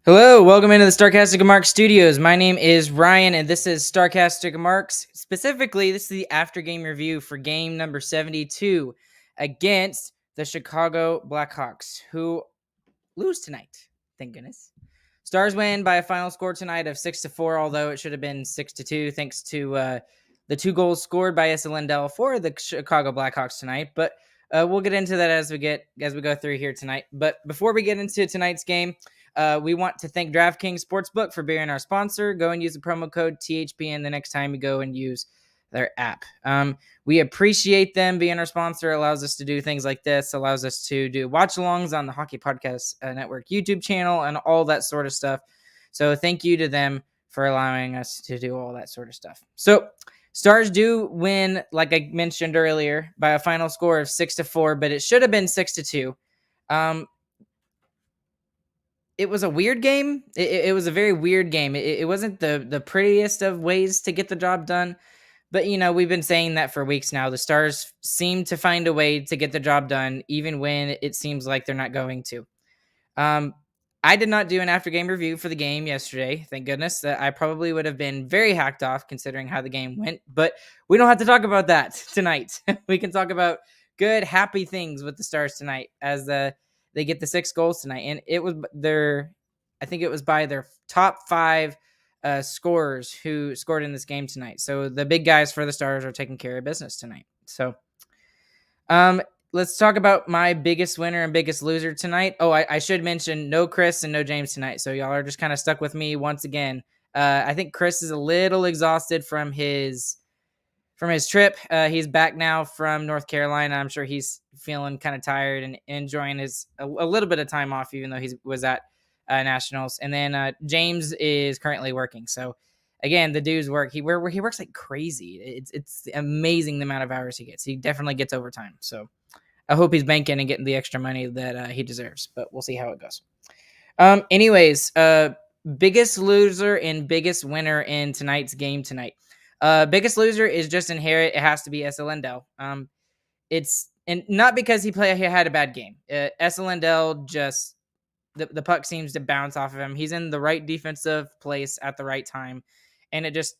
Hello, welcome into the Starcastic Marks Studios. My name is Ryan, and this is Starcastic Marks. Specifically, this is the after game review for game number 72 against the Chicago Blackhawks, who lose tonight. Thank goodness. Stars win by a final score tonight of 6-4, although it should have been 6-2, thanks to the 2 goals scored by Esa Lindell for the Chicago Blackhawks tonight. But we'll get into that as we go through here tonight. But before we get into tonight's game, we want to thank DraftKings Sportsbook for being our sponsor. Go and use the promo code THPN the next time you go and use their app. We appreciate them being our sponsor. It allows us to do things like this, allows us to do watch-alongs on the Hockey Podcast Network YouTube channel and all that sort of stuff. So thank you to them for allowing us to do all that sort of stuff. So Stars do win, like I mentioned earlier, by a final score of 6-4, but it should have been 6-2. It was a weird game. It was a very weird game. It wasn't the prettiest of ways to get the job done. But, we've been saying that for weeks now. The Stars seem to find a way to get the job done, even when it seems like they're not going to. I did not do an after-game review for the game yesterday. Thank goodness. That I probably would have been very hacked off considering how the game went. But we don't have to talk about that tonight. We can talk about good, happy things with the Stars tonight as they get the 6 goals tonight. And I think it was by their top 5 scorers who scored in this game tonight. So the big guys for the Stars are taking care of business tonight. So let's talk about my biggest winner and biggest loser tonight. Oh, I should mention no Chris and no James tonight. So y'all are just kind of stuck with me once again. I think Chris is a little exhausted from his trip. He's back now from North Carolina. I'm sure he's feeling kind of tired and enjoying a little bit of time off, even though he was at Nationals. And then James is currently working. So again, the dude's work. He works like crazy. It's amazing the amount of hours he gets. He definitely gets overtime. So I hope he's banking and getting the extra money that he deserves. But we'll see how it goes. Anyways, biggest loser and biggest winner in tonight's game tonight. Biggest loser is just inherent. It has to be Esa Lindell. It's and not because he had a bad game. Esa Lindell just the puck seems to bounce off of him. He's in the right defensive place at the right time, and it just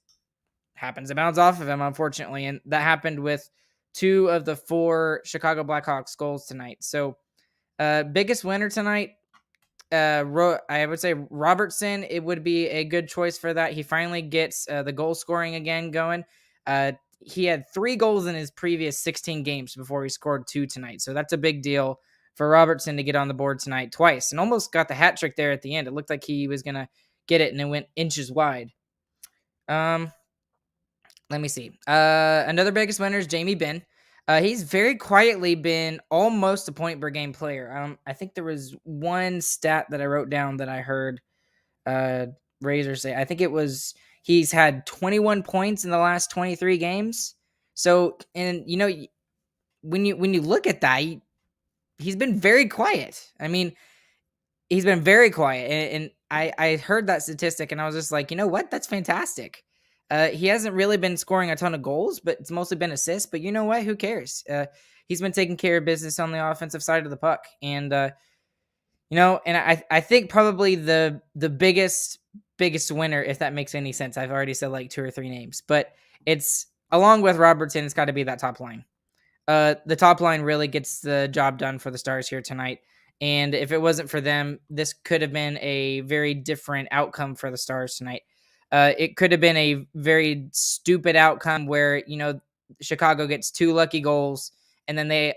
happens to bounce off of him, unfortunately. And that happened with 2 of the 4 Chicago Blackhawks goals tonight. So, biggest winner tonight. I would say Robertson. It would be a good choice for that. He finally gets the goal scoring again going. He had 3 goals in his previous 16 games before he scored 2 tonight. So that's a big deal for Robertson to get on the board tonight twice and almost got the hat trick there at the end. It looked like he was going to get it and it went inches wide. Let me see. Another biggest winner is Jamie Benn. He's very quietly been almost a point per game player. I think there was one stat that I wrote down that I heard Razor say. I think it was he's had 21 points in the last 23 games. So, and when you look at that, he's been very quiet. I mean, he's been very quiet, and I heard that statistic, and I was just like, you know what? That's fantastic. He hasn't really been scoring a ton of goals, but it's mostly been assists. But you know what? Who cares? He's been taking care of business on the offensive side of the puck, and and I think probably the biggest winner, if that makes any sense. I've already said like 2 or 3 names, but it's along with Robertson, it's got to be that top line. The top line really gets the job done for the Stars here tonight. And if it wasn't for them, this could have been a very different outcome for the Stars tonight. It could have been a very stupid outcome where, Chicago gets 2 lucky goals and then they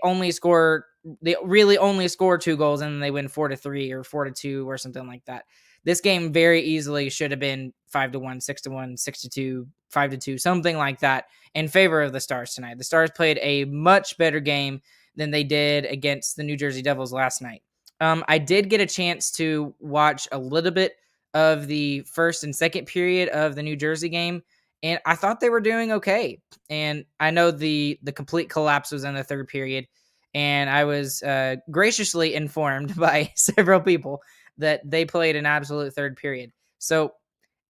really only score 2 goals and then they win 4-3 or 4-2 or something like that. This game very easily should have been 5-1, 6-1, 6-2, 5-2, something like that in favor of the Stars tonight. The Stars played a much better game than they did against the New Jersey Devils last night. I did get a chance to watch a little bit of the first and second period of the New Jersey game, and I thought they were doing okay. And I know the complete collapse was in the third period, and I was graciously informed by several people that they played an absolute third period. So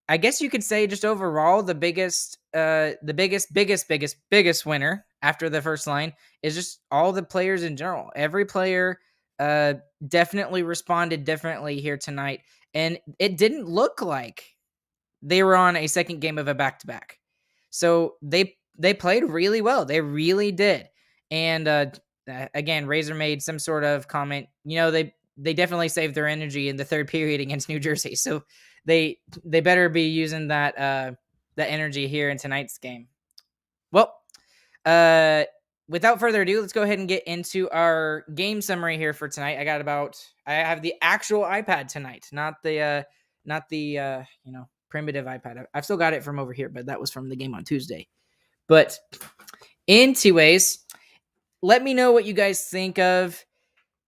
I guess you could say just overall the biggest winner after the first line is just all the players in general. Every player definitely responded differently here tonight, and it didn't look like they were on a second game of a back-to-back. So they played really well. They really did. And again, Razor made some sort of comment. They definitely saved their energy in the third period against New Jersey. So they better be using that energy here in tonight's game. Well, without further ado, let's go ahead and get into our game summary here for tonight. I have the actual iPad tonight, not the primitive iPad. I've still got it from over here, but that was from the game on Tuesday. But anyways, let me know what you guys think of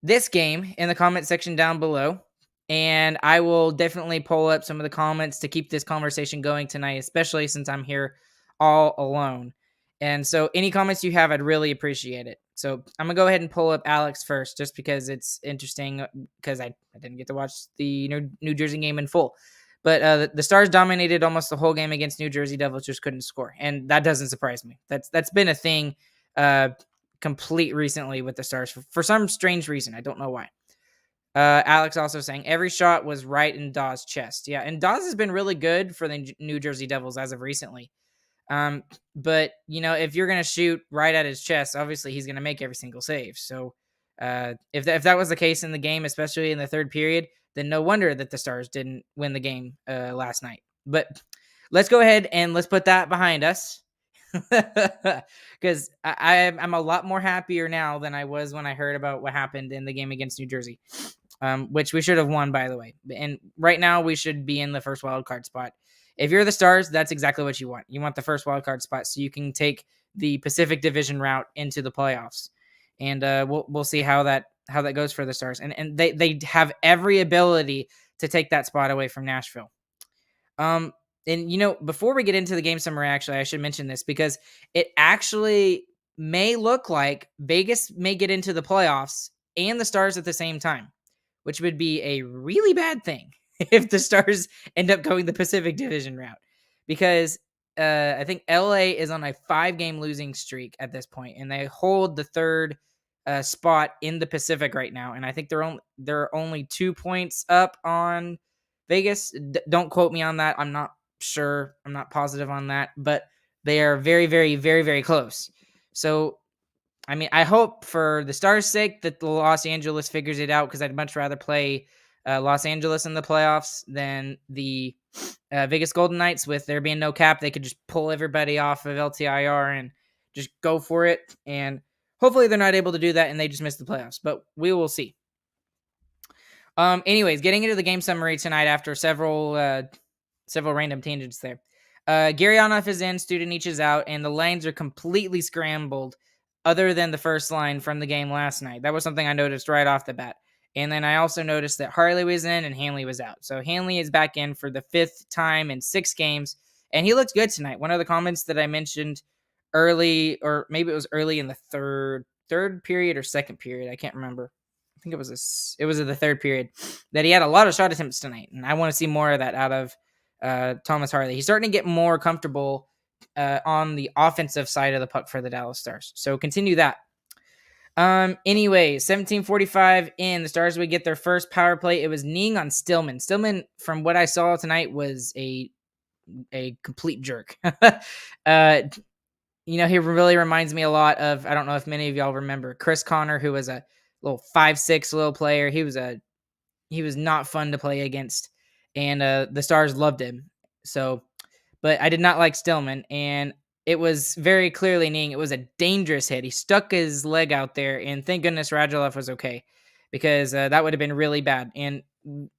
this game in the comment section down below. And I will definitely pull up some of the comments to keep this conversation going tonight, especially since I'm here all alone. And so any comments you have, I'd really appreciate it. So I'm going to go ahead and pull up Alex first, just because it's interesting, because I didn't get to watch the New Jersey game in full. But the Stars dominated almost the whole game against New Jersey Devils, just couldn't score. And that doesn't surprise me. That's been a thing complete recently with the Stars for some strange reason. I don't know why. Alex also saying every shot was right in Dawes' chest. Yeah, and Dawes has been really good for the New Jersey Devils as of recently. But if you're gonna shoot right at his chest, obviously he's gonna make every single save. So if that was the case in the game, especially in the third period, then no wonder that the Stars didn't win the game last night. But let's go ahead and let's put that behind us. Because I'm a lot more happier now than I was when I heard about what happened in the game against New Jersey, which we should have won, by the way. And right now we should be in the first wild card spot. If you're the Stars, that's exactly what you want. You want the first wild card spot so you can take the Pacific Division route into the playoffs. And we'll see how that goes for the Stars. And they have every ability to take that spot away from Nashville. And before we get into the game summary, actually, I should mention this because it actually may look like Vegas may get into the playoffs and the Stars at the same time, which would be a really bad thing if the Stars end up going the Pacific Division route, because I think LA is on a 5-game losing streak at this point, and they hold the third spot in the Pacific right now. And I think they're only 2 points up on Vegas. Don't quote me on that. I'm not sure. I'm not positive on that, but they are very, very, very, very close. So, I mean, I hope for the Stars' sake that the Los Angeles figures it out, because I'd much rather play Los Angeles in the playoffs than the Vegas Golden Knights. With there being no cap, they could just pull everybody off of LTIR and just go for it. And hopefully they're not able to do that and they just miss the playoffs, but we will see. Anyways, getting into the game summary tonight after several random tangents there. Gurianov is in, Studenic is out, and the lines are completely scrambled other than the first line from the game last night. That was something I noticed right off the bat. And then I also noticed that Harley was in and Hanley was out. So Hanley is back in for the 5th time in 6 games, and he looked good tonight. One of the comments that I mentioned early, or maybe it was early in the third period or second period, I can't remember. I think it was in the third period, that he had a lot of shot attempts tonight, and I want to see more of that out of Thomas Harley. He's starting to get more comfortable on the offensive side of the puck for the Dallas Stars. So continue that. Anyway, 17:45 in, the Stars would get their first power play. It was kneeing on Stillman. Stillman, from what I saw tonight, was a complete jerk. He really reminds me a lot of, I don't know if many of y'all remember, Chris Connor, who was a little 5'6" little player. He was not fun to play against, and the Stars loved him. So, but I did not like Stillman, and it was very clearly kneeing. It was a dangerous hit. He stuck his leg out there, and thank goodness Radulov was okay, because that would have been really bad. And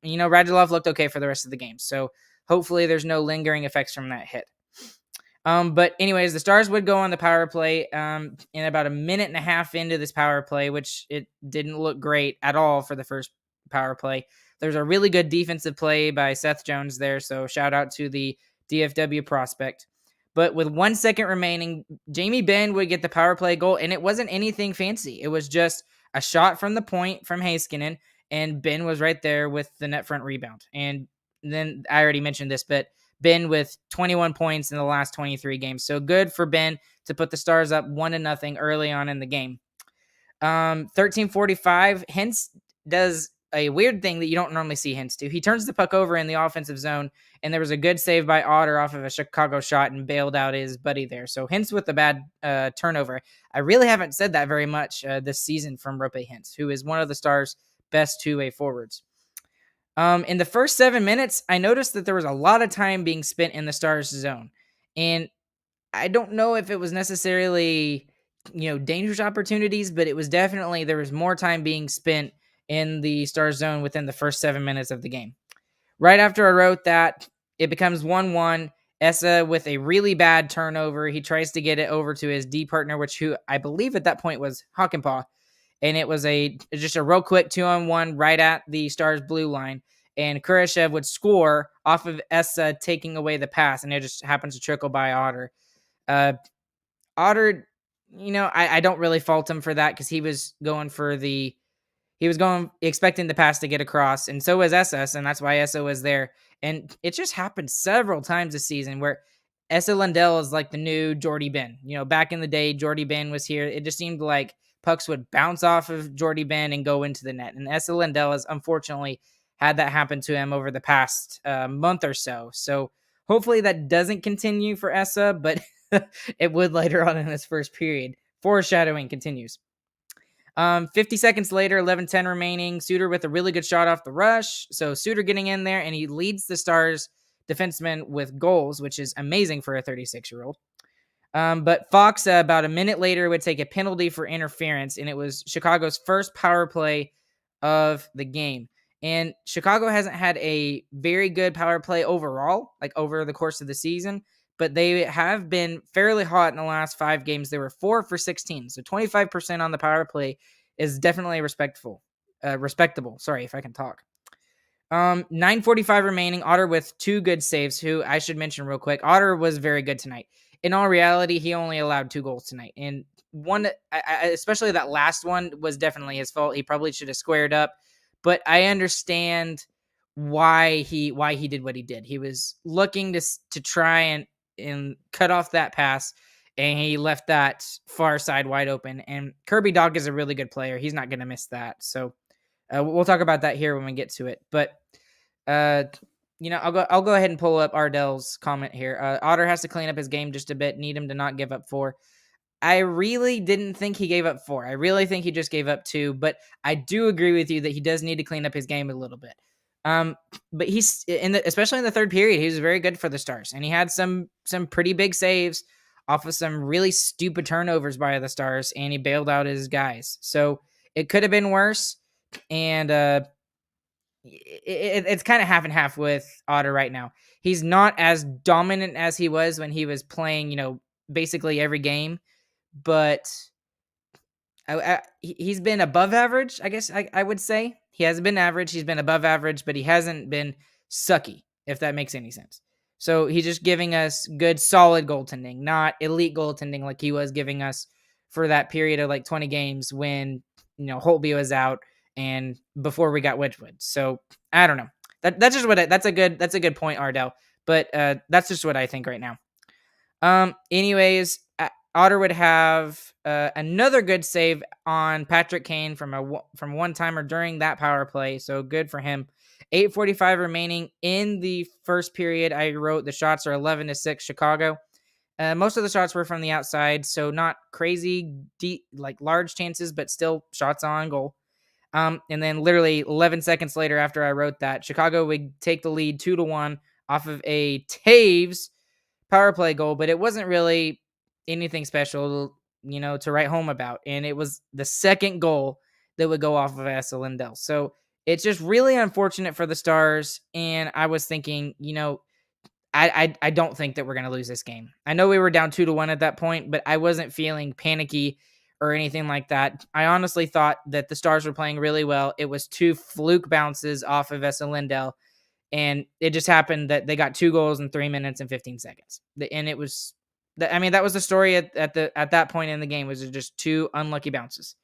Radulov looked okay for the rest of the game, so hopefully there's no lingering effects from that hit. But anyways, the Stars would go on the power play in about a minute and a half into this power play, which it didn't look great at all for the first power play. There's a really good defensive play by Seth Jones there, so shout out to the DFW prospect. But with 1 second remaining, Jamie Benn would get the power play goal, and it wasn't anything fancy. It was just a shot from the point from Heiskanen, and Ben was right there with the net front rebound. And then I already mentioned this, but Ben with 21 points in the last 23 games. So good for Ben to put the Stars up 1-0 early on in the game. 13:45. Hence, does a weird thing that you don't normally see Hintz do. He turns the puck over in the offensive zone, and there was a good save by Otter off of a Chicago shot and bailed out his buddy there. So Hintz with the bad turnover. I really haven't said that very much this season from Roope Hintz, who is one of the Stars' best two-way forwards. In the first 7 minutes, I noticed that there was a lot of time being spent in the Stars' zone. And I don't know if it was necessarily, dangerous opportunities, but it was definitely, there was more time being spent in the Stars zone within the first 7 minutes of the game. Right after I wrote that, it becomes 1-1. Essa with a really bad turnover. He tries to get it over to his D partner, who I believe at that point was Hockenpah. And it was just a real quick 2-on-1 right at the Stars blue line. And Kurashev would score off of Essa taking away the pass, and it just happens to trickle by Otter. Otter, I don't really fault him for that because he was going expecting the pass to get across, and so was SS, and that's why Essa was there. And it just happened several times this season where Essa Lundell is like the new Jordy Ben. Back in the day, Jordy Ben was here. It just seemed like pucks would bounce off of Jordy Ben and go into the net. And Essa Lundell has unfortunately had that happen to him over the past month or so. So hopefully that doesn't continue for Essa, but it would later on in this first period. Foreshadowing continues. 50 seconds later, 11:10 remaining. Suter with a really good shot off the rush. So Suter getting in there, and he leads the Stars defenseman with goals, which is amazing for a 36-year-old. But Fox, about a minute later, would take a penalty for interference, and it was Chicago's first power play of the game. And Chicago hasn't had a very good power play overall, like over the course of the season, but they have been fairly hot in the last 5 games. They were 4 for 16, so 25% on the power play is definitely respectable. Sorry if I can talk. 9:45 remaining. Otter with 2 good saves, who I should mention real quick. Otter was very good tonight. In all reality, he only allowed 2 goals tonight, and one, especially that last one, was definitely his fault. He probably should have squared up, but I understand why he did what he did. He was looking to try and cut off that pass, and he left that far side wide open. And Kirby Dach is a really good player. He's not going to miss that. So we'll talk about that here when we get to it. But I'll go ahead and pull up Ardell's comment here. Otter has to clean up his game just a bit. Need him to not give up 4. I really didn't think he gave up 4. I really think he just gave up 2. But I do agree with you that he does need to clean up his game a little bit. But he's especially in the third period, he was very good for the Stars, and he had some pretty big saves off of some really stupid turnovers by the Stars, and he bailed out his guys. So it could have been worse, and it's kind of half and half with Otter right now. He's not as dominant as he was when he was playing, basically every game, but he's been above average, I guess I would say. He hasn't been average. He's been above average, but he hasn't been sucky, if that makes any sense. So he's just giving us good, solid goaltending, not elite goaltending like he was giving us for that period of like 20 games when, Holtby was out and before we got Wedgwood. So I don't know. That's just that's a good point, Ardell. But that's just what I think right now. Anyways, Otter would have another good save on Patrick Kane from one-timer during that power play, so good for him. 8:45 remaining in the first period. I wrote the shots are 11-6 Chicago. Most of the shots were from the outside, so not crazy deep, like large chances, but still shots on goal. And then literally 11 seconds later after I wrote that, Chicago would take the lead 2-1 off of a Taves power play goal, but it wasn't really anything special, to write home about. And it was the second goal that would go off of Essa Lundell. So it's just really unfortunate for the Stars. And I was thinking, I don't think that we're going to lose this game. I know we were down 2-1 at that point, but I wasn't feeling panicky or anything like that. I honestly thought that the Stars were playing really well. It was 2 fluke bounces off of Essa Lundell. And it just happened that they got 2 goals in 3 minutes and 15 seconds. And it was, that was the story at that point in the game, was just 2 unlucky bounces.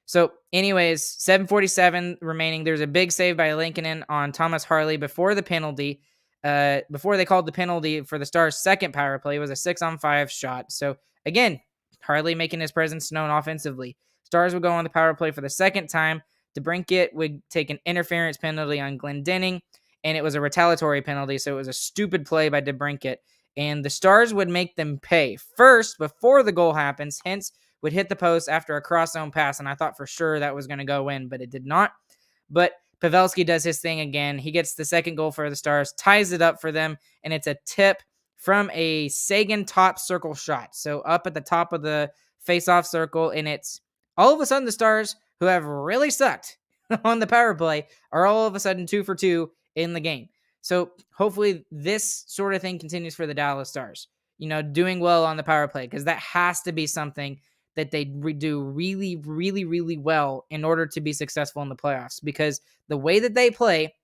So anyways, 7:47 remaining. There's a big save by Lankinen on Thomas Harley before the penalty. Before they called the penalty for the Stars' second power play, it was a 6-on-5 shot. So again, Harley making his presence known offensively. Stars would go on the power play for the second time. DeBrincat would take an interference penalty on Glendening, and it was a retaliatory penalty, so it was a stupid play by DeBrincat. And the Stars would make them pay. First, before the goal happens, Hintz would hit the post after a cross-zone pass, and I thought for sure that was going to go in, but it did not. But Pavelski does his thing again. He gets the second goal for the Stars, ties it up for them, and it's a tip from a Sagan top circle shot. So up at the top of the face-off circle, and it's all of a sudden the Stars, who have really sucked on the power play, are all of a sudden 2 for 2 in the game. So hopefully this sort of thing continues for the Dallas Stars, doing well on the power play, because that has to be something that they do really, really, really well in order to be successful in the playoffs, because the way that they play,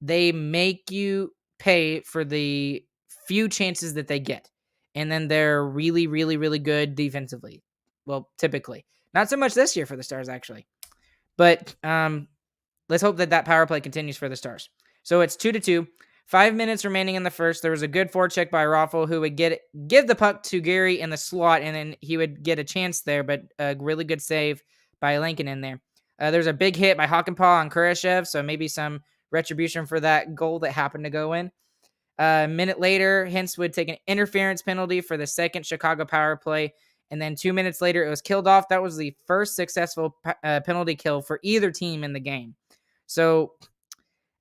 they make you pay for the few chances that they get. And then they're really, really, really good defensively. Well, typically. Not so much this year for the Stars, actually. But let's hope that power play continues for the Stars. So it's 2-2. 5 minutes remaining in the first. There was a good forecheck by Raffl, who would give the puck to Gary in the slot, and then he would get a chance there, but a really good save by Lincoln in there. There's a big hit by Hakanpää on Kurashev, so maybe some retribution for that goal that happened to go in. A minute later, Hintz would take an interference penalty for the second Chicago power play, and then 2 minutes later, it was killed off. That was the first successful penalty kill for either team in the game. So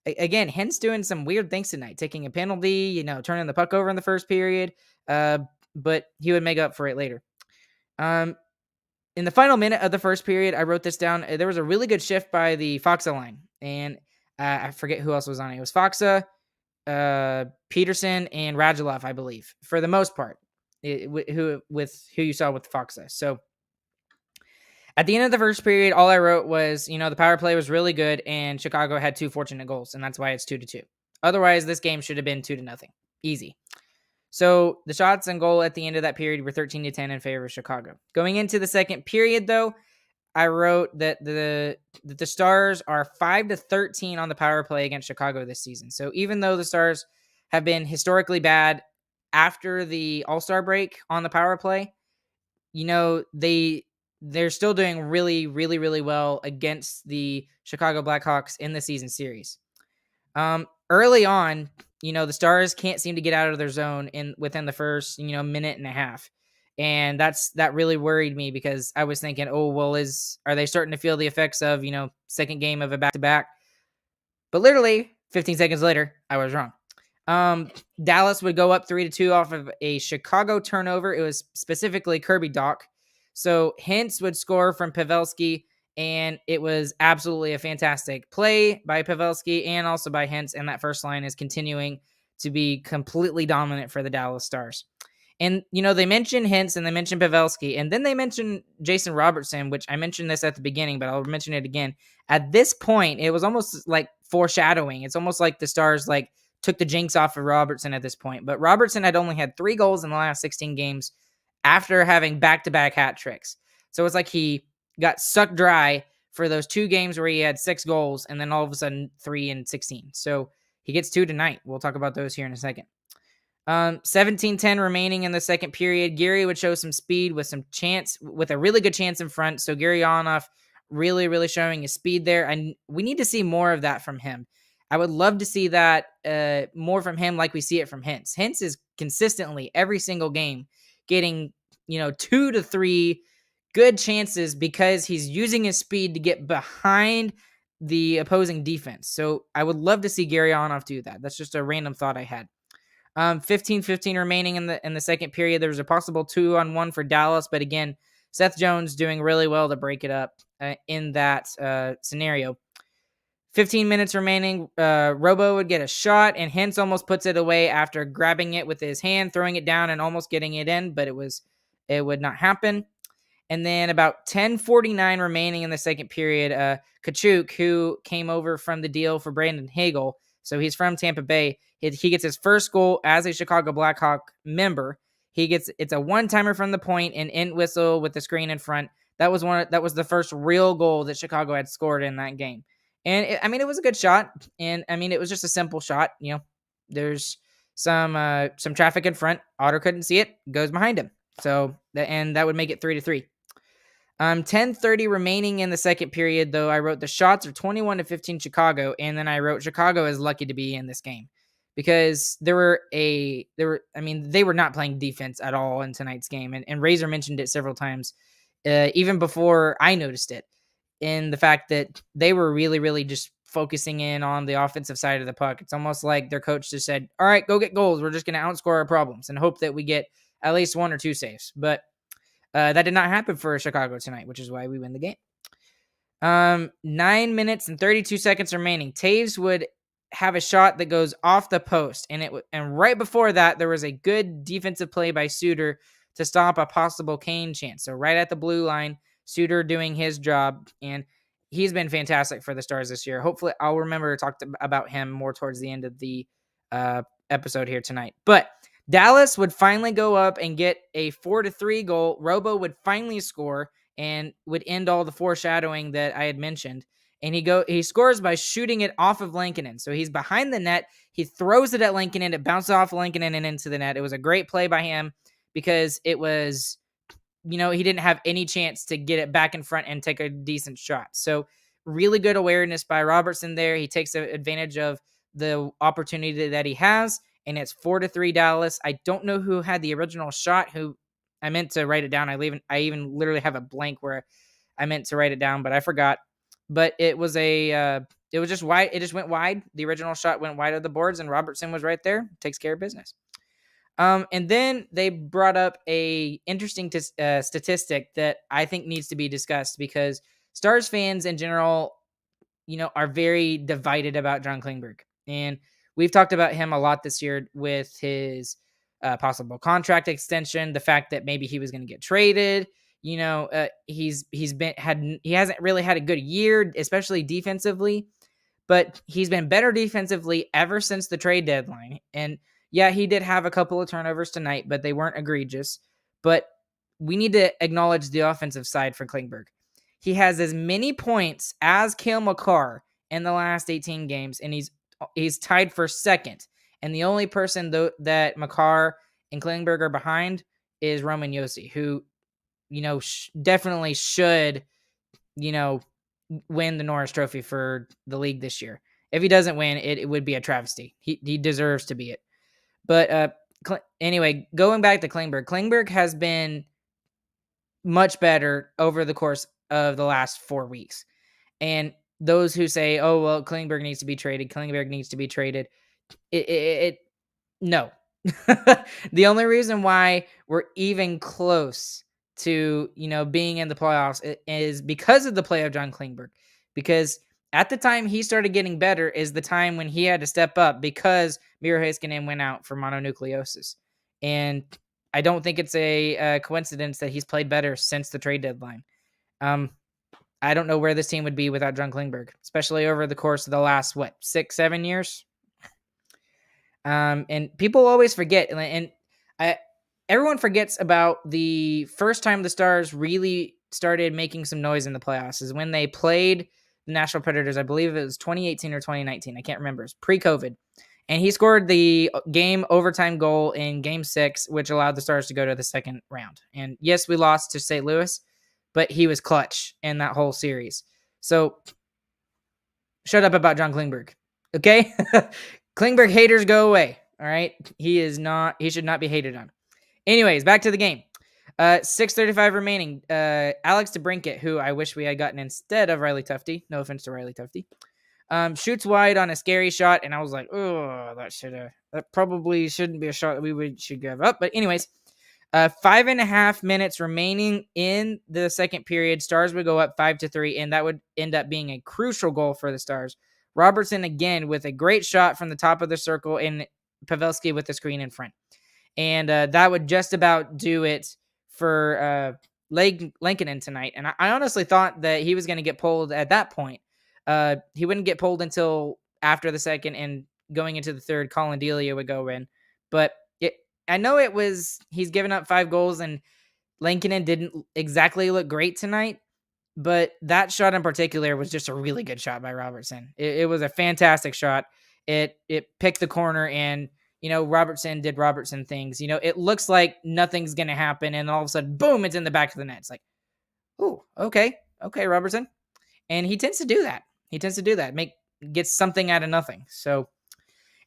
again, Hintz doing some weird things tonight, taking a penalty, turning the puck over in the first period, but he would make up for it later. In the final minute of the first period, I wrote this down. There was a really good shift by the Faksa line, and I forget who else was on it. It was Faksa, Peterson, and Radulov, I believe, for the most part, who you saw with Faksa. So at the end of the first period, all I wrote was, the power play was really good, and Chicago had 2 fortunate goals, and that's why it's 2-2. Otherwise, this game should have been 2-0. Easy. So the shots and goal at the end of that period were 13-10 in favor of Chicago. Going into the second period, though, I wrote that the Stars are 5-13 on the power play against Chicago this season. So even though the Stars have been historically bad after the All-Star break on the power play, they're still doing really, really, really well against the Chicago Blackhawks in the season series. Early on, the Stars can't seem to get out of their zone within the first, minute and a half. And that really worried me, because I was thinking, are they starting to feel the effects of, second game of a back-to-back? But literally 15 seconds later, I was wrong. Dallas would go up 3-2 off of a Chicago turnover. It was specifically Kirby Dach. So Hintz would score from Pavelski, and it was absolutely a fantastic play by Pavelski and also by Hintz, and that first line is continuing to be completely dominant for the Dallas Stars. And, they mentioned Hintz and they mentioned Pavelski, and then they mentioned Jason Robertson, which I mentioned this at the beginning, but I'll mention it again. At this point, it was almost like foreshadowing. It's almost like the Stars took the jinx off of Robertson at this point. But Robertson had only had 3 goals in the last 16 games after having back-to-back hat tricks. So it's like he got sucked dry for those 2 games where he had 6 goals, and then all of a sudden 3 and 16. So he gets 2 tonight. We'll talk about those here in a second. 17-10 remaining in the second period. Gary would show some speed with a really good chance in front. So Gary Onoff really, really showing his speed there. And we need to see more of that from him. I would love to see that more from him like we see it from Hintz. Hintz is consistently every single game getting, 2 to 3 good chances because he's using his speed to get behind the opposing defense. So I would love to see Gary Onoff do that. That's just a random thought I had. 15-15 remaining in the second period. There was a possible 2-on-1 for Dallas, but again, Seth Jones doing really well to break it up in that scenario. 15 minutes remaining. Robo would get a shot, and Hintz almost puts it away after grabbing it with his hand, throwing it down, and almost getting it in, but it would not happen. And then about 10:49 remaining in the second period, Kachuk, who came over from the deal for Brandon Hagel, so he's from Tampa Bay, he gets his first goal as a Chicago Blackhawk member. It's a one-timer from the point, and end whistle with the screen in front. That was the first real goal that Chicago had scored in that game. And it was a good shot, and it was just a simple shot. There's some traffic in front. Otter couldn't see it, goes behind him. So that would make it 3-3. 10:30 remaining in the second period, though. I wrote the shots are 21-15 Chicago, and then I wrote Chicago is lucky to be in this game because they were not playing defense at all in tonight's game, and Razor mentioned it several times, even before I noticed it, in the fact that they were really, really just focusing in on the offensive side of the puck. It's almost like their coach just said, "All right, go get goals. We're just going to outscore our problems and hope that we get at least 1 or 2 saves." But that did not happen for Chicago tonight, which is why we win the game. 9 minutes and 32 seconds remaining. Taves would have a shot that goes off the post, and right before that, there was a good defensive play by Suter to stop a possible Kane chance. So right at the blue line, Suter doing his job, and he's been fantastic for the Stars this year. Hopefully, I'll remember to talk about him more towards the end of the episode here tonight. But Dallas would finally go up and get a 4-3 goal. Robo would finally score and would end all the foreshadowing that I had mentioned. And he scores by shooting it off of Lankinen. So he's behind the net. He throws it at Lankinen. It bounces off Lankinen and into the net. It was a great play by him because it was, he didn't have any chance to get it back in front and take a decent shot. So really good awareness by Robertson there. He takes advantage of the opportunity that he has, and it's 4-3 Dallas. I don't know who had the original shot, who I meant to write it down. I even literally have a blank where I meant to write it down, but I forgot. But it was it was just wide. It just went wide. The original shot went wide of the boards, and Robertson was right there. Takes care of business. And then they brought up a interesting statistic that I think needs to be discussed because Stars fans in general, are very divided about John Klingberg. And we've talked about him a lot this year with his possible contract extension, the fact that maybe he was going to get traded. He hasn't really had a good year, especially defensively, but he's been better defensively ever since the trade deadline. And yeah, he did have a couple of turnovers tonight, but they weren't egregious. But we need to acknowledge the offensive side for Klingberg. He has as many points as Cale Makar in the last 18 games, and he's tied for second. And the only person that Makar and Klingberg are behind is Roman Josi, who, definitely should, win the Norris Trophy for the league this year. If he doesn't win, it would be a travesty. He deserves to be it. But anyway, going back to Klingberg has been much better over the course of the last 4 weeks. And those who say, "Oh, well, Klingberg needs to be traded," no. The only reason why we're even close to, being in the playoffs is because of the play of John Klingberg. Because at the time he started getting better is the time when he had to step up because Miro Heiskanen went out for mononucleosis. And I don't think it's a coincidence that he's played better since the trade deadline. I don't know where this team would be without John Klingberg, especially over the course of the last, 6-7 years? And people always forget, and everyone forgets about the first time the Stars really started making some noise in the playoffs is when they played the Nashville Predators. I believe it was 2018 or 2019. I can't remember. It's pre-COVID. And he scored the game overtime goal in Game 6, which allowed the Stars to go to the second round. And yes, we lost to St. Louis, but he was clutch in that whole series. So shut up about John Klingberg, okay? Klingberg haters go away, all right? He should not be hated on. Anyways, back to the game. 6:35 remaining. Alex DeBrincat, who I wish we had gotten instead of Riley Tufte. No offense to Riley Tufte. Shoots wide on a scary shot, and I was like, "Oh, that probably shouldn't be a shot that should give up." But anyways, 5.5 minutes remaining in the second period. Stars would go up 5-3, and that would end up being a crucial goal for the Stars. Robertson again with a great shot from the top of the circle, and Pavelski with the screen in front, and that would just about do it for Lankinen tonight. And I honestly thought that he was going to get pulled at that point. He wouldn't get pulled until after the second, and going into the third, Colin Delia would go in. But I know he's given up 5 goals, and Lankinen didn't exactly look great tonight, but that shot in particular was just a really good shot by Robertson. It was a fantastic shot. It picked the corner, and Robertson did Robertson things. It looks like nothing's going to happen, and all of a sudden, boom, it's in the back of the net. It's like, Oh, okay. Okay, Robertson. And he tends to do that. He tends to do that. Gets something out of nothing. So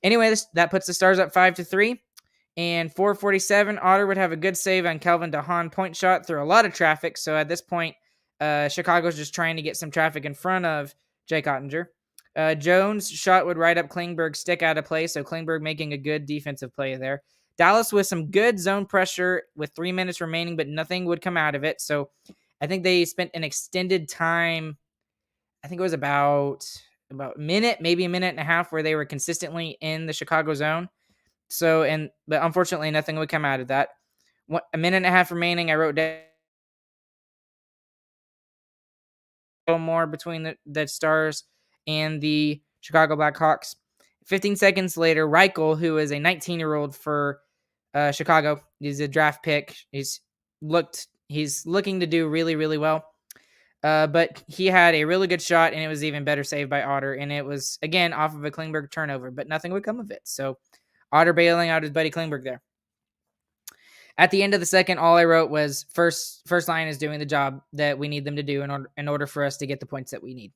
anyway, that puts the Stars up 5-3. And 4:47, Otter would have a good save on Calvin DeHaan point shot through a lot of traffic. So at this point, Chicago's just trying to get some traffic in front of Jake Ottinger. Jones' shot would ride up Klingberg's stick out of play, so Klingberg making a good defensive play there. Dallas with some good zone pressure with 3 minutes remaining, but nothing would come out of it. So I think they spent an extended time. I think it was about a minute, maybe a minute and a half, where they were consistently in the Chicago zone. But unfortunately, nothing would come out of that. A minute and a half remaining. I wrote down a little more between the Stars and the Chicago Blackhawks. 15 seconds later, Reichel, who is a 19-year-old for Chicago, he's a draft pick. He's looking to do really, really well. But he had a really good shot, and it was even better saved by Otter. And it was, again, off of a Klingberg turnover, but nothing would come of it. So Otter bailing out his buddy Klingberg there. At the end of the second, all I wrote was first line is doing the job that we need them to do in order for us to get the points that we need.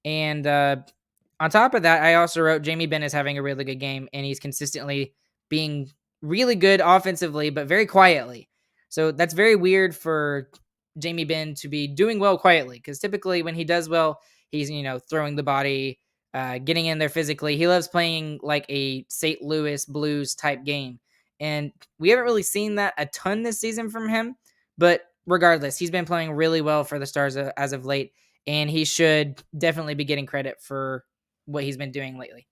And on top of that, I also wrote Jamie Benn is having a really good game, and he's consistently being really good offensively, but very quietly. So that's very weird for Jamie Benn to be doing well quietly, because typically when he does well, he's throwing the body, getting in there physically. He loves playing like a St. Louis Blues type game. And we haven't really seen that a ton this season from him. But regardless, he's been playing really well for the Stars as of late. And he should definitely be getting credit for what he's been doing lately.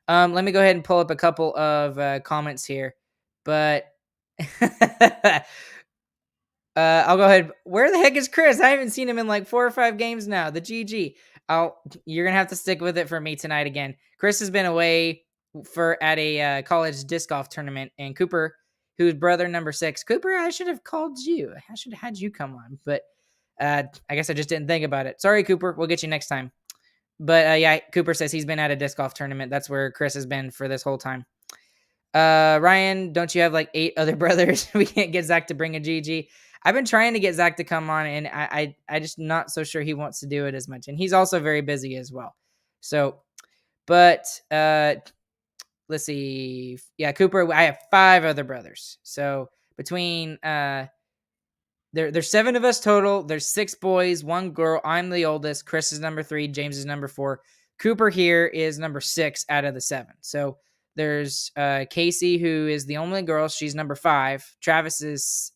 Let me go ahead and pull up a couple of comments here. But I'll go ahead. Where the heck is Chris? I haven't seen him in like 4 or 5 games now. The GG. You're going to have to stick with it for me tonight again. Chris has been away at a college disc golf tournament, and Cooper, who's brother number 6. Cooper, I should have called you. I should have had you come on, but I guess I just didn't think about it. Sorry, Cooper. We'll get you next time. But yeah, Cooper says he's been at a disc golf tournament. That's where Chris has been for this whole time. Ryan, don't you have like 8 other brothers? We can't get Zach to bring a GG. I've been trying to get Zach to come on, and I just not so sure he wants to do it as much. And he's also very busy as well. So, but let's see. Yeah, Cooper, I have 5 other brothers. So between there's 7 of us total. There's 6 boys, 1 girl. I'm the oldest. Chris is number 3. James is number 4. Cooper here is number 6 out of the 7. So there's Casey, who is the only girl. She's number 5. Travis is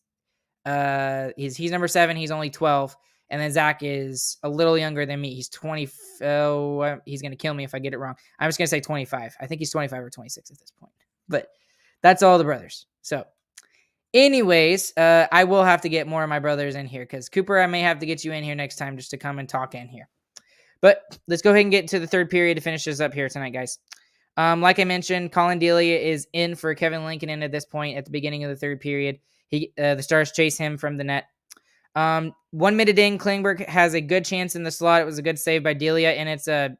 he's number 7. He's only 12. And then Zach is a little younger than me. He's 20. He's going to kill me if I get it wrong. I'm just going to say 25. I think he's 25 or 26 at this point. But that's all the brothers. So anyways, I will have to get more of my brothers in here, because Cooper, I may have to get you in here next time just to come and talk in here. But let's go ahead and get to the third period to finish this up here tonight, guys. Like I mentioned, Colin Delia is in for Kevin Lincoln at this point at the beginning of the third period. The Stars chase him from the net. 1 minute in, Klingberg has a good chance in the slot. It was a good save by Delia, and it's a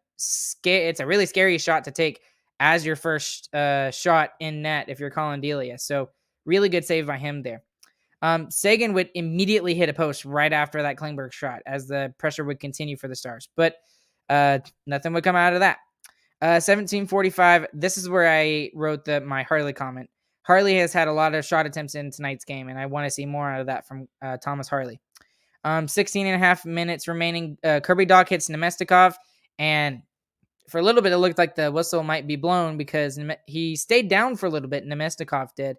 really scary shot to take as your first shot in net if you're Colin Delia. So really good save by him there. Sagan would immediately hit a post right after that Klingberg shot as the pressure would continue for the Stars. But nothing would come out of that. 17:45, this is where I wrote my Harley comment. Harley has had a lot of shot attempts in tonight's game, and I want to see more out of that from Thomas Harley. 16 and a half minutes remaining. Kirby Dach hits Nemestikov, and for a little bit, it looked like the whistle might be blown because he stayed down for a little bit. Nemestikov did.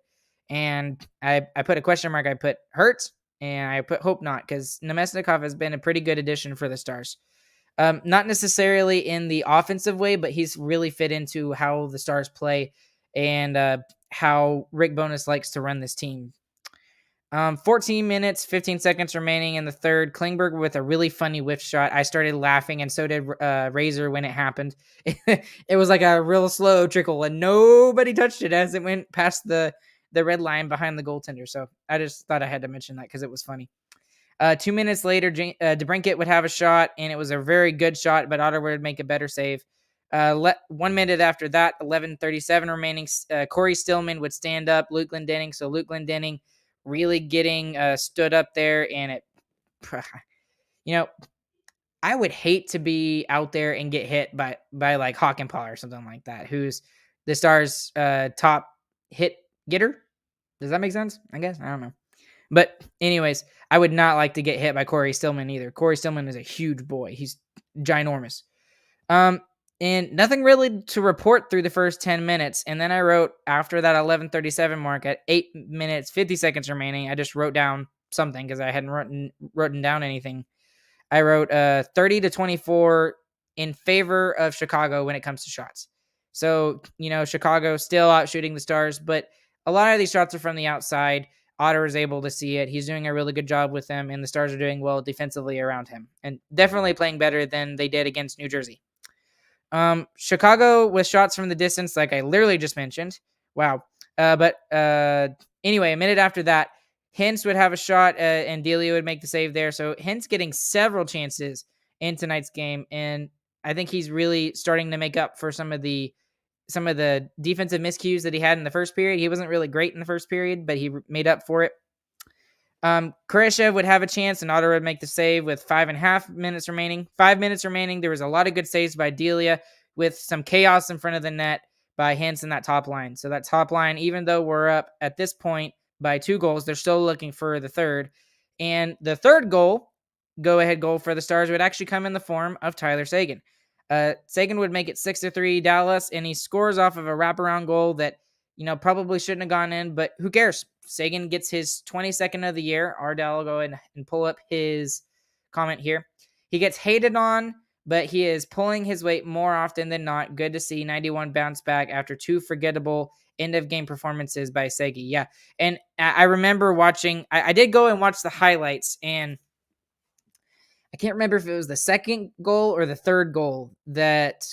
And I put a question mark. I put hurt, and I put hope not, because Nemestikov has been a pretty good addition for the Stars. Not necessarily in the offensive way, but he's really fit into how the Stars play and how Rick Bowness likes to run this team. 14 minutes, 15 seconds remaining in the third. Klingberg with a really funny whiff shot. I started laughing, and so did Razor when it happened. It was like a real slow trickle, and nobody touched it as it went past the red line behind the goaltender. So I just thought I had to mention that because it was funny. 2 minutes later, DeBrincat would have a shot, and it was a very good shot, but Ottawa would make a better save. 1 minute after that, 11:37 remaining, Corey Stillman would stand up Luke Glendening. So Luke Glendening really getting stood up there, and you know, I would hate to be out there and get hit by like Hawkenpaw or something like that, who's the Stars' top hit getter. Does that make sense? I guess I don't know. But anyways, I would not like to get hit by Corey Stillman either. Corey Stillman is a huge boy. He's ginormous. Um, and nothing really to report through the first 10 minutes. And then I wrote after that 11:37 mark at 8 minutes 50 seconds remaining. I just wrote down something because I hadn't written down anything. I wrote 30-24 in favor of Chicago when it comes to shots. So, Chicago still out shooting the Stars, but a lot of these shots are from the outside. Otter is able to see it. He's doing a really good job with them, and the Stars are doing well defensively around him and definitely playing better than they did against New Jersey. Chicago with shots from the distance, like I literally just mentioned. Wow. But anyway, a minute after that, Hintz would have a shot and Delia would make the save there. So Hintz getting several chances in tonight's game. And I think he's really starting to make up for some of the defensive miscues that he had in the first period. He wasn't really great in the first period, but he made up for it. Kurashev would have a chance, and Otter would make the save with 5.5 minutes remaining. 5 minutes remaining. There was a lot of good saves by Delia with some chaos in front of the net by Hintz in that top line. So that top line, even though we're up at this point by 2 goals, they're still looking for the third. And the third goal, go-ahead goal for the Stars, would actually come in the form of Tyler Seguin. Seguin would make it 6-3 Dallas, and he scores off of a wraparound goal that probably shouldn't have gone in, but who cares? Seguin gets his 22nd of the year. Ardell will go ahead and pull up his comment here. He gets hated on, but he is pulling his weight more often than not. Good to see 91 bounce back after 2 forgettable end-of-game performances by Segi. Yeah, and I remember watching, I did go and watch the highlights, and I can't remember if it was the second goal or the third goal that...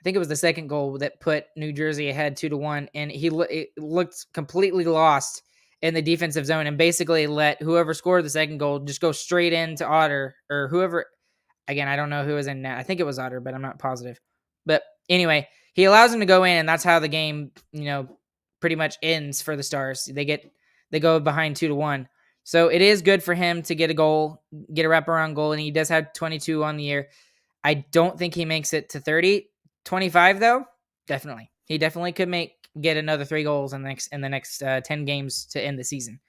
I think it was the second goal that put New Jersey ahead 2-1, and it looked completely lost in the defensive zone and basically let whoever scored the second goal just go straight into Otter or whoever. Again, I don't know who was in net. I think it was Otter, but I'm not positive. But anyway, he allows him to go in, and that's how the game, pretty much ends for the Stars. They go behind 2-1. So it is good for him to get a goal, get a wraparound goal, and he does have 22 on the year. I don't think he makes it to 30. 25 though, definitely. He definitely could get another 3 goals in the next 10 games to end the season.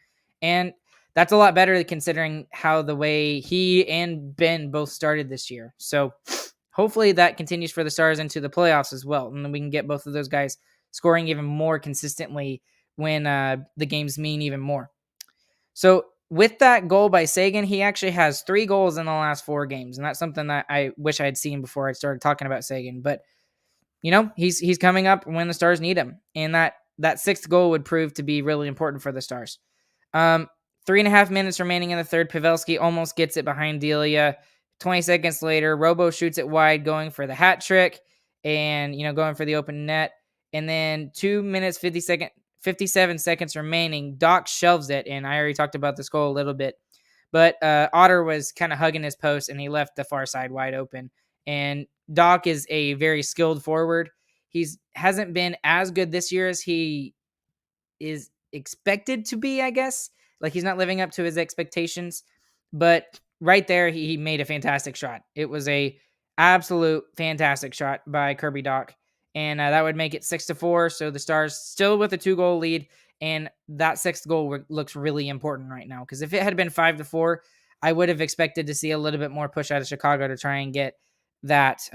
And that's a lot better considering how the way he and Ben both started this year. So hopefully that continues for the Stars into the playoffs as well. And then we can get both of those guys scoring even more consistently when the games mean even more. So with that goal by Seguin, he actually has 3 goals in the last 4 games. And that's something that I wish I had seen before I started talking about Seguin. But he's coming up when the Stars need him. And that 6th goal would prove to be really important for the Stars. 3.5 minutes remaining in the third. Pavelski almost gets it behind Delia. 20 seconds later, Robo shoots it wide, going for the hat trick and, going for the open net. And then 2 minutes, 57 seconds remaining. Doc shelves it. And I already talked about this goal a little bit. But Otter was kind of hugging his post, and he left the far side wide open. And Doc is a very skilled forward. Hasn't been as good this year as he is expected to be, I guess. Like, he's not living up to his expectations. But right there, he made a fantastic shot. It was a absolute fantastic shot by Kirby Doc. And that would make it 6-4. So the Stars still with a 2-goal lead. And that 6th goal looks really important right now. Because if it had been 5-4, I would have expected to see a little bit more push out of Chicago to try and get that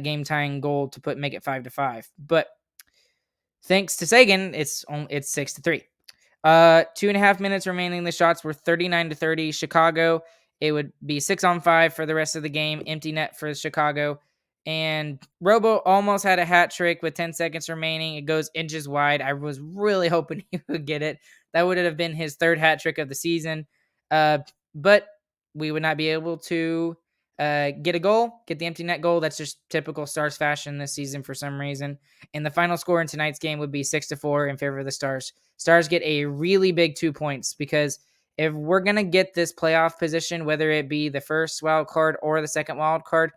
game tying goal to make it 5-5. But thanks to Seguin, it's 6-3. 2.5 minutes remaining. The shots were 39-30. Chicago. It would be 6-on-5 for the rest of the game. Empty net for Chicago. And Robo almost had a hat trick with 10 seconds remaining. It goes inches wide. I was really hoping he would get it. That would have been his 3rd hat trick of the season. But we would not be able to get the empty net goal. That's just typical Stars fashion this season for some reason. And the final score in tonight's game would be 6-4 in favor of the Stars. Stars get a really big 2 points because if we're going to get this playoff position, whether it be the first wild card or the second wild card,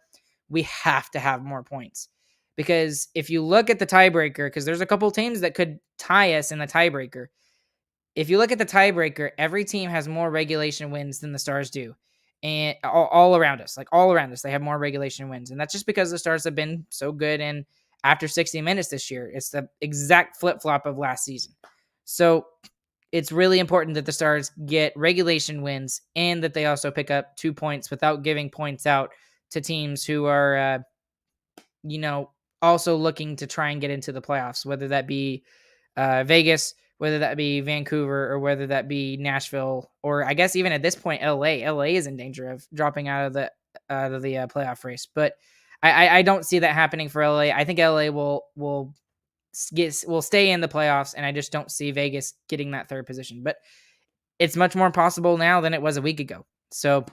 we have to have more points. Because if you look at the tiebreaker, because there's a couple teams that could tie us in the tiebreaker. If you look at the tiebreaker, every team has more regulation wins than the Stars do. and all around us, like all around us, they have more regulation wins. And that's just because the Stars have been so good. And after 60 minutes this year, it's the exact flip flop of last season. So it's really important that the Stars get regulation wins and that they also pick up 2 points without giving points out to teams who are, also looking to try and get into the playoffs, whether that be Vegas, whether that be Vancouver, or whether that be Nashville, or I guess even at this point, LA. LA is in danger of dropping out of the playoff race, but I don't see that happening for LA. I think LA will stay in the playoffs, and I just don't see Vegas getting that third position. But it's much more possible now than it was a week ago. So,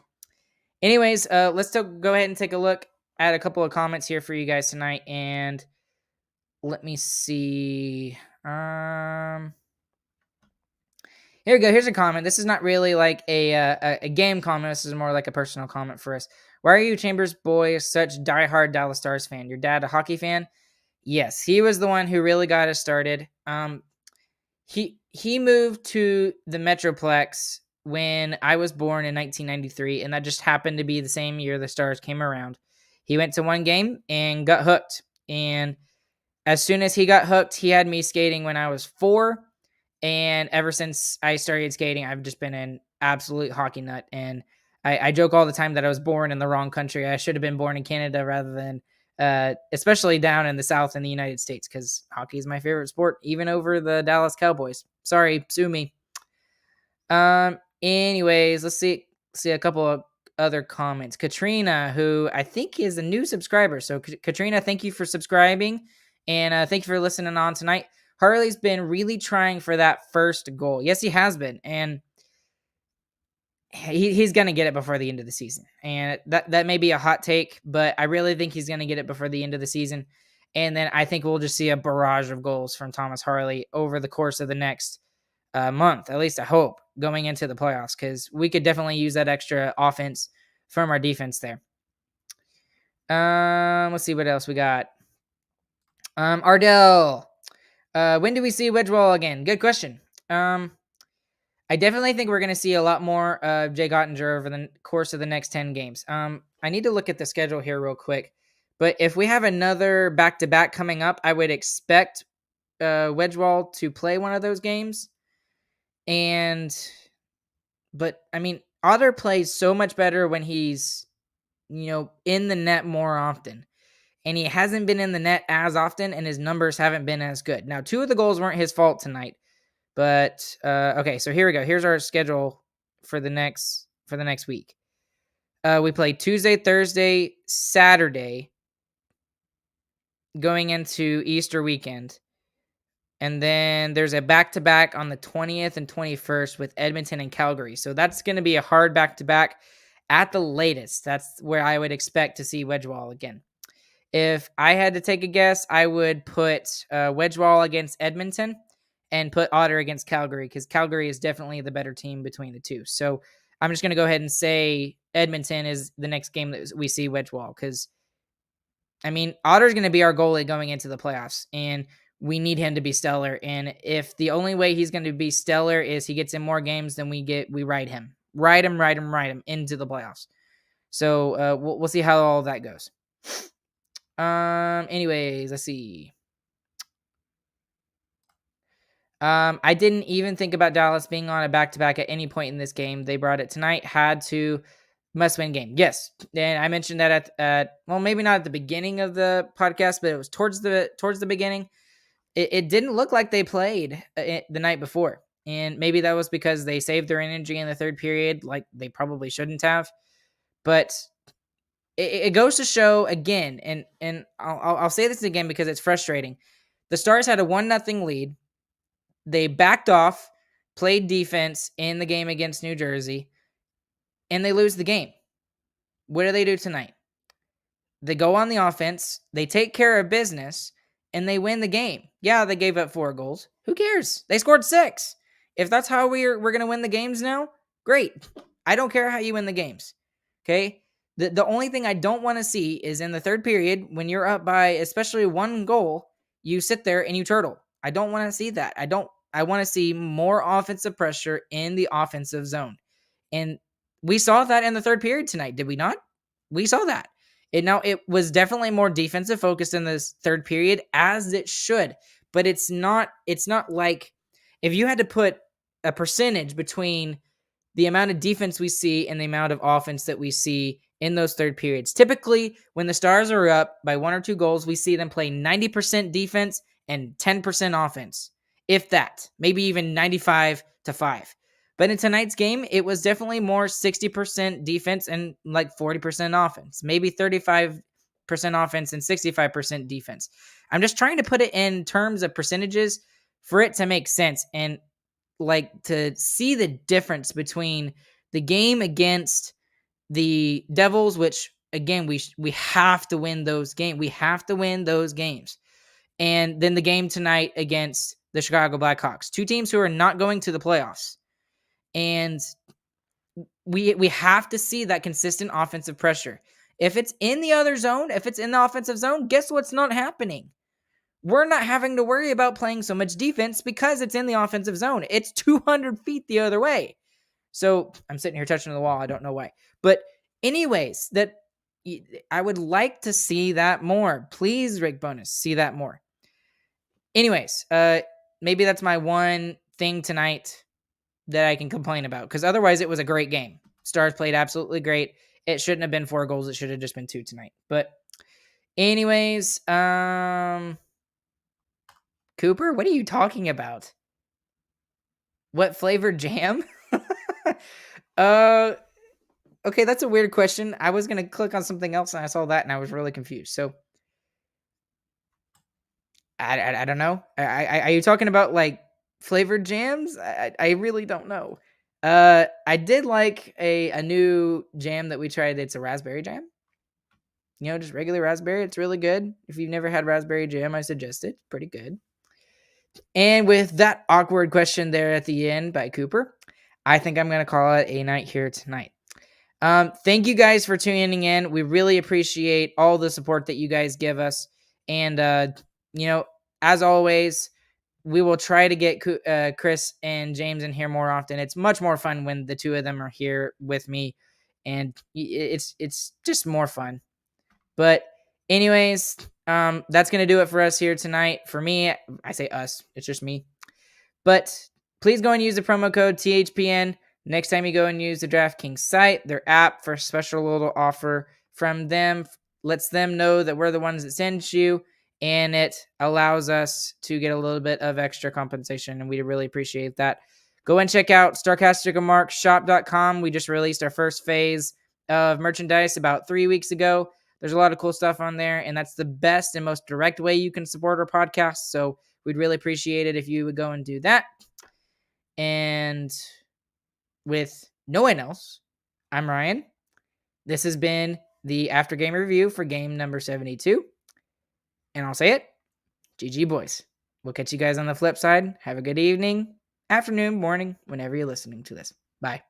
anyways, let's go ahead and take a look at a couple of comments here for you guys tonight, and let me see. Here we go. Here's a comment. This is not really like a game comment. This is more like a personal comment for us. Why are you, Chambers boy, such diehard Dallas Stars fan? Your dad a hockey fan? Yes, he was the one who really got us started. He moved to the Metroplex when I was born in 1993, and that just happened to be the same year the Stars came around. He went to one game and got hooked, and as soon as he got hooked, he had me skating when I was 4, and ever since I started skating, I've just been an absolute hockey nut, and I joke all the time that I was born in the wrong country. I should have been born in Canada rather than especially down in the South in the United States, because hockey is my favorite sport, even over the Dallas Cowboys. Sorry, sue me. Anyways, let's see a couple of other comments. Katrina, who I think is a new subscriber. So Katrina, thank you for subscribing, and thank you for listening on tonight. Harley's been really trying for that first goal. Yes, he has been, and he's going to get it before the end of the season. And that may be a hot take, but I really think he's going to get it before the end of the season. And then I think we'll just see a barrage of goals from Thomas Harley over the course of the next month, at least I hope, going into the playoffs, because we could definitely use that extra offense from our defense there. Let's see what else we got. Ardell, when do we see Wedgewall again? Good question. I definitely think we're going to see a lot more of Jake Ottinger over the course of the next 10 games. I need to look at the schedule here real quick. But if we have another back-to-back coming up, I would expect Wedgewall to play one of those games. But I mean, Otter plays so much better when he's, in the net more often. And he hasn't been in the net as often, and his numbers haven't been as good. Now, 2 of the goals weren't his fault tonight. But okay, so here we go. Here's our schedule for the next week. We play Tuesday, Thursday, Saturday, going into Easter weekend. And then there's a back-to-back on the 20th and 21st with Edmonton and Calgary. So that's going to be a hard back-to-back at the latest. That's where I would expect to see Wedgewall again. If I had to take a guess, I would put Wedgewall against Edmonton and put Otter against Calgary, because Calgary is definitely the better team between the two. So I'm just going to go ahead and say Edmonton is the next game that we see Wedgewall, because, I mean, Otter's going to be our goalie going into the playoffs, and we need him to be stellar. And if the only way he's going to be stellar is he gets in more games than we ride him into the playoffs. So we'll see how all that goes. Anyways, let's see. I didn't even think about Dallas being on a back-to-back at any point in this game. They brought it tonight. Had to must-win game. Yes, and I mentioned that at well, maybe not at the beginning of the podcast, but it was towards the beginning. It didn't look like they played the night before, and maybe that was because they saved their energy in the third period, like they probably shouldn't have. But it goes to show again, and I'll say this again because it's frustrating. The Stars had a 1-0 lead. They backed off, played defense in the game against New Jersey, and they lose the game. What do they do tonight? They go on the offense, they take care of business, and they win the game. Yeah, they gave up 4 goals. Who cares? They scored 6. If that's how we're going to win the games now, great. I don't care how you win the games. Okay? The only thing I don't want to see is in the third period, when you're up by especially 1 goal, you sit there and you turtle. I don't want to see that. I want to see more offensive pressure in the offensive zone. And We saw that in the third period tonight, did we not? We saw that. It was definitely more defensive focused in this third period, as it should, but it's not like if you had to put a percentage between the amount of defense we see and the amount of offense that we see in those third periods. Typically, when the Stars are up by 1 or 2 goals, we see them play 90% defense and 10% offense. If that, maybe even 95-5. But in tonight's game, it was definitely more 60% defense and like 40% offense, maybe 35% offense and 65% defense. I'm just trying to put it in terms of percentages for it to make sense and like to see the difference between the game against the Devils, which again we have to win those games. We have to win those games. And then the game tonight against the Chicago Blackhawks, two teams who are not going to the playoffs. And we have to see that consistent offensive pressure. If it's in the other zone, if it's in the offensive zone, guess what's not happening? We're not having to worry about playing so much defense because it's in the offensive zone. It's 200 feet the other way. So I'm sitting here touching the wall. I don't know why. But anyways, I would like to see that more. Please, Rick Bonus, see that more. Anyways, maybe that's my one thing tonight that I can complain about, because otherwise it was a great game. Stars played absolutely great. It shouldn't have been 4 goals. It should have just been 2 tonight. But anyways, Cooper, what are you talking about? What flavored jam? Okay, that's a weird question. I was going to click on something else and I saw that and I was really confused. So I don't know. Are you talking about like flavored jams? I really don't know. I did like a new jam that we tried. It's a raspberry jam. You know, just regular raspberry. It's really good. If you've never had raspberry jam, I suggest it. It's pretty good. And with that awkward question there at the end by Cooper, I think I'm going to call it a night here tonight. Thank you guys for tuning in. We really appreciate all the support that you guys give us. And, as always, we will try to get Chris and James in here more often. It's much more fun when the two of them are here with me, and it's just more fun. But anyways, that's going to do it for us here tonight. For me, I say us. It's just me. But please go and use the promo code THPN next time you go and use the DraftKings site, their app, for a special little offer from them. Lets them know that we're the ones that sent you, and it allows us to get a little bit of extra compensation, and we really appreciate that. Go and check out StarcasticRemarksShop.com. We just released our first phase of merchandise about 3 weeks ago. There's a lot of cool stuff on there, and that's the best and most direct way you can support our podcast, so we'd really appreciate it if you would go and do that. And with no one else, I'm Ryan. This has been the After Game Review for game number 72. And I'll say it, GG boys. We'll catch you guys on the flip side. Have a good evening, afternoon, morning, whenever you're listening to this. Bye.